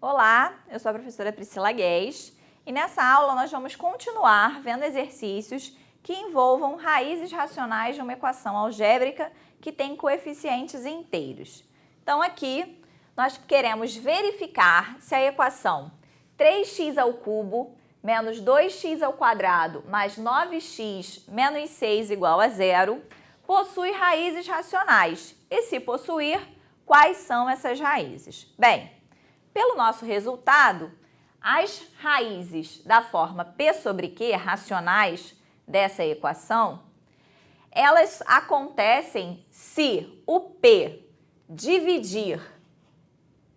Olá, eu sou a professora Priscila Guedes e nessa aula nós vamos continuar vendo exercícios que envolvam raízes racionais de uma equação algébrica que tem coeficientes inteiros. Então aqui nós queremos verificar se a equação 3x ao cubo menos 2x ao quadrado mais 9x menos 6 igual a zero possui raízes racionais e, se possuir, quais são essas raízes? Bem, pelo nosso resultado, as raízes da forma P sobre Q, racionais dessa equação, elas acontecem se o P dividir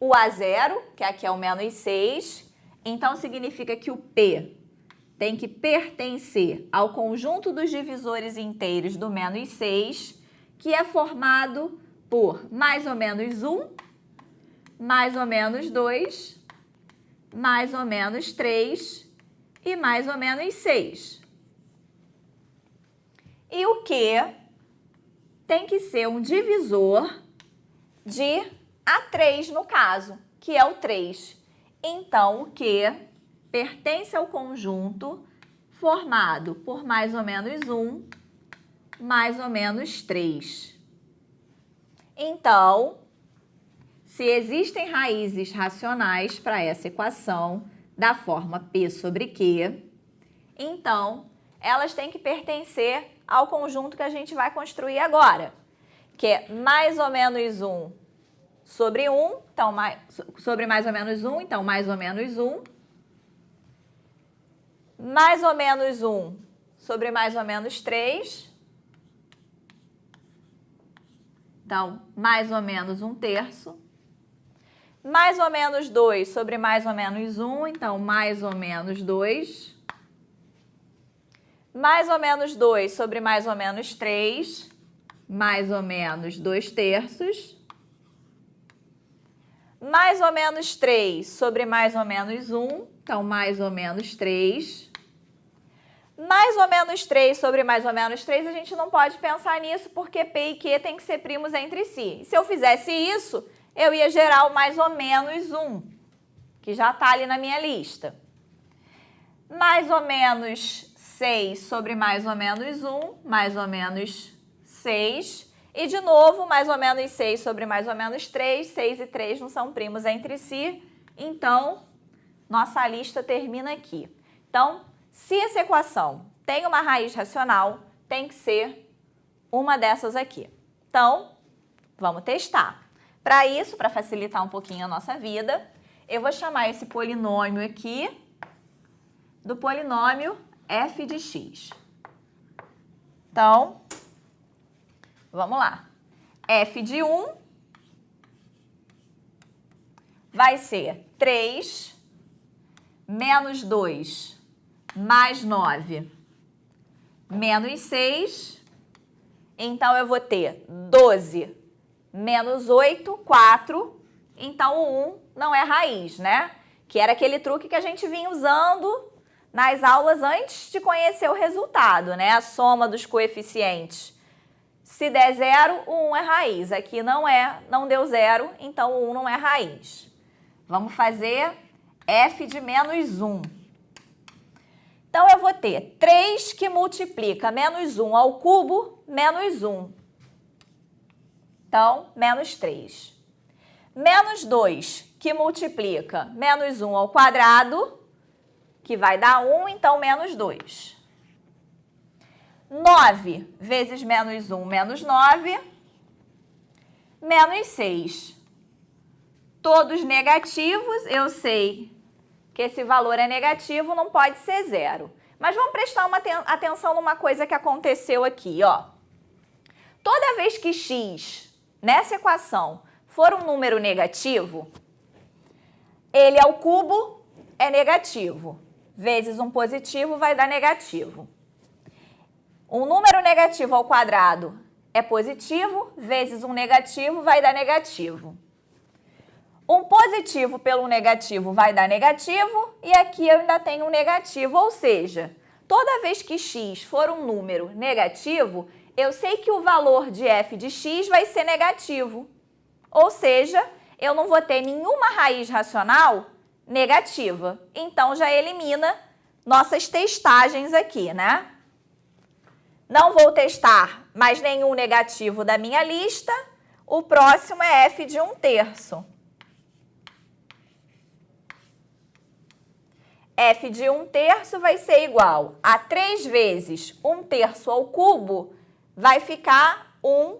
o a zero, que aqui é o menos 6, então significa que o P tem que pertencer ao conjunto dos divisores inteiros do menos 6, que é formado por mais ou menos 1, mais ou menos 2, mais ou menos 3 e mais ou menos 6. E o Q tem que ser um divisor de A3 no caso, que é o 3. Então, o Q pertence ao conjunto formado por mais ou menos 1, mais ou menos 3. Então, se existem raízes racionais para essa equação da forma P sobre Q, então elas têm que pertencer ao conjunto que a gente vai construir agora, que é mais ou menos 1 sobre 1, então sobre mais ou menos 1, então mais ou menos 1, mais ou menos 1 sobre mais ou menos 3, então mais ou menos 1/3, mais ou menos 2 sobre mais ou menos 1, então mais ou menos 2. Mais ou menos 2 sobre mais ou menos 3, mais ou menos 2/3. Mais ou menos 3 sobre mais ou menos 1, então mais ou menos 3. Mais ou menos 3 sobre mais ou menos 3, a gente não pode pensar nisso porque P e Q têm que ser primos entre si. E se eu fizesse isso, eu ia gerar o mais ou menos 1, que já está ali na minha lista. Mais ou menos 6 sobre mais ou menos 1, mais ou menos 6. E, de novo, mais ou menos 6 sobre mais ou menos 3. 6 e 3 não são primos entre si. Então, nossa lista termina aqui. Então, se essa equação tem uma raiz racional, tem que ser uma dessas aqui. Então, vamos testar. Para isso, para facilitar um pouquinho a nossa vida, eu vou chamar esse polinômio aqui do polinômio f de x. Então, vamos lá. F de 1 vai ser 3 menos 2 mais 9 menos 6. Então, eu vou ter 12 menos 8, 4. Então, o 1 não é raiz, né? Que era aquele truque que a gente vinha usando nas aulas antes de conhecer o resultado, né? A soma dos coeficientes. Se der 0, o 1 é raiz. Aqui não deu 0, então o 1 não é raiz. Vamos fazer f de menos 1. Então, eu vou ter 3 que multiplica menos 1 ao cubo, menos 1. Então, menos 3. Menos 2 que multiplica menos 1 ao quadrado, que vai dar 1, então menos 2. 9 vezes menos 1, menos 9, menos 6. Todos negativos, eu sei que esse valor é negativo, não pode ser 0. Mas vamos prestar atenção numa coisa que aconteceu aqui, ó. Toda vez que x, nessa equação, for um número negativo, ele ao cubo é negativo, vezes um positivo vai dar negativo. Um número negativo ao quadrado é positivo, vezes um negativo vai dar negativo. Um positivo pelo negativo vai dar negativo, e aqui eu ainda tenho um negativo, ou seja, toda vez que x for um número negativo, eu sei que o valor de f de x vai ser negativo. Ou seja, eu não vou ter nenhuma raiz racional negativa. Então, já elimina nossas testagens aqui, né? Não vou testar mais nenhum negativo da minha lista. O próximo é f de 1/3. F de 1/3 vai ser igual a 3 vezes 1/3 ao cubo, vai ficar 1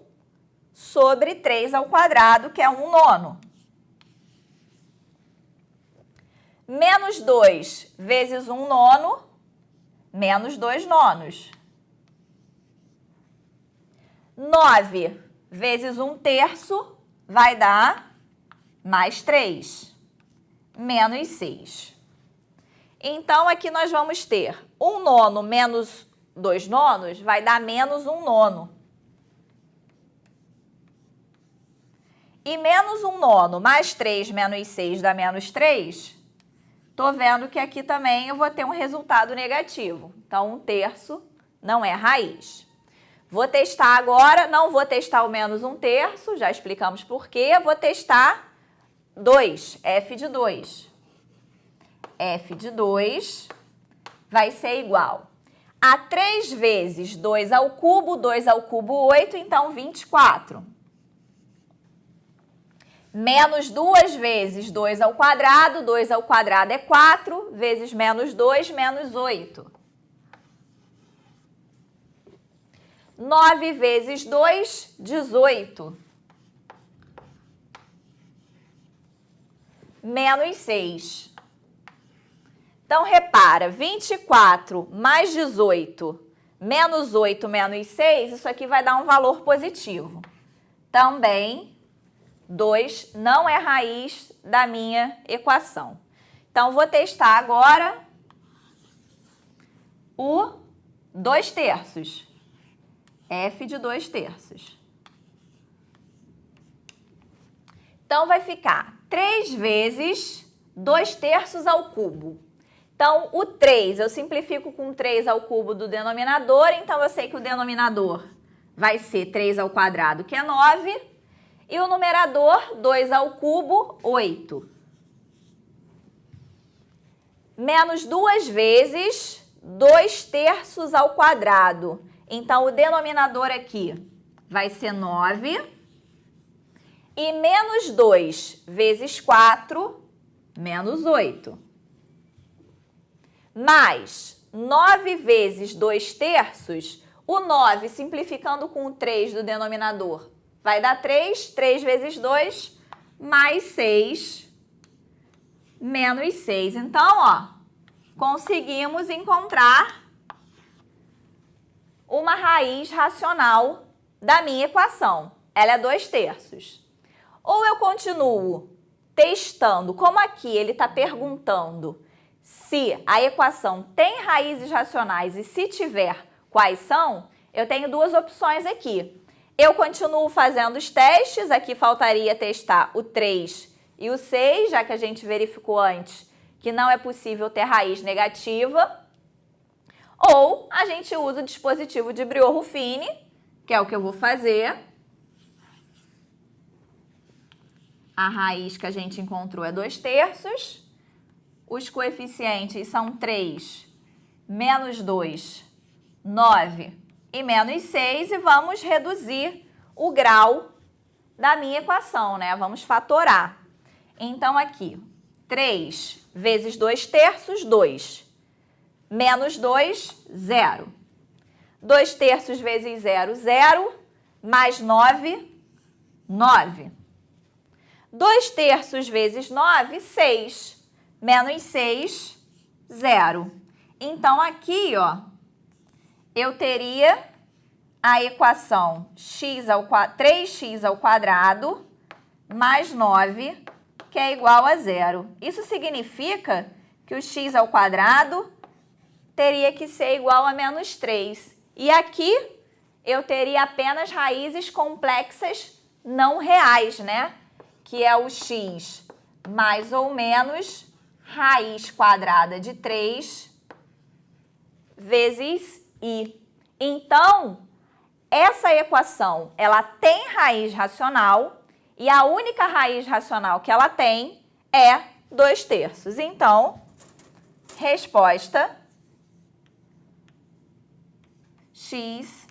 sobre 3 ao quadrado, que é 1/9. Menos 2 vezes 1/9, menos 2/9. 9 vezes 1/3 vai dar mais 3, menos 6. Então, aqui nós vamos ter 1/9 menos 2/9 vai dar menos 1/9. E menos 1/9 mais 3 menos 6 dá menos 3. Tô vendo que aqui também eu vou ter um resultado negativo. Então, 1/3 não é raiz. Vou testar agora, não vou testar o menos 1/3, já explicamos por quê. Vou testar 2, f de 2. F de 2 vai ser igual a 3 vezes 2 ao cubo, 2 ao cubo 8, então 24. Menos 2 vezes 2 ao quadrado, 2 ao quadrado é 4, vezes menos 2, menos 8. 9 vezes 2, 18. Menos 6. Então, repara, 24 mais 18 menos 8 menos 6, isso aqui vai dar um valor positivo. Também, 2 não é raiz da minha equação. Então, vou testar agora o 2/3. F de 2/3. Então, vai ficar 3 vezes 2/3 ao cubo. Então, o 3, eu simplifico com 3 ao cubo do denominador, então eu sei que o denominador vai ser 3 ao quadrado, que é 9, e o numerador, 2 ao cubo, 8. Menos 2 vezes 2/3 ao quadrado. Então, o denominador aqui vai ser 9. E menos 2 vezes 4, menos 8. Mais 9 vezes 2/3, o 9 simplificando com o 3 do denominador vai dar 3, 3 vezes 2, mais 6, menos 6. Então, ó, conseguimos encontrar uma raiz racional da minha equação. Ela é 2/3. Ou eu continuo testando, como aqui ele está perguntando se a equação tem raízes racionais e se tiver, quais são, eu tenho duas opções aqui. Eu continuo fazendo os testes, aqui faltaria testar o 3 e o 6, já que a gente verificou antes que não é possível ter raiz negativa. Ou a gente usa o dispositivo de Briot-Ruffini, que é o que eu vou fazer. A raiz que a gente encontrou é 2/3. Os coeficientes são 3, menos 2, 9 e menos 6. E vamos reduzir o grau da minha equação, né? Vamos fatorar. Então, aqui, 3 vezes 2/3, 2. Menos 2, 0. 2/3 vezes 0, 0. Mais 9, 9. 2/3 vezes 9, 6. Menos 6, 0. Então, aqui, ó, eu teria a equação 3x ao quadrado mais 9, que é igual a 0. Isso significa que o x ao quadrado teria que ser igual a menos 3. E aqui eu teria apenas raízes complexas não reais, né? Que é o x mais ou menos raiz quadrada de 3 vezes i. Então, essa equação, ela tem raiz racional E a única raiz racional que ela tem é 2/3. Então, resposta x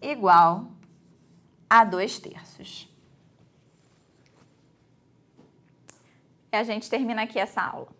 igual a 2/3. E a gente termina aqui essa aula.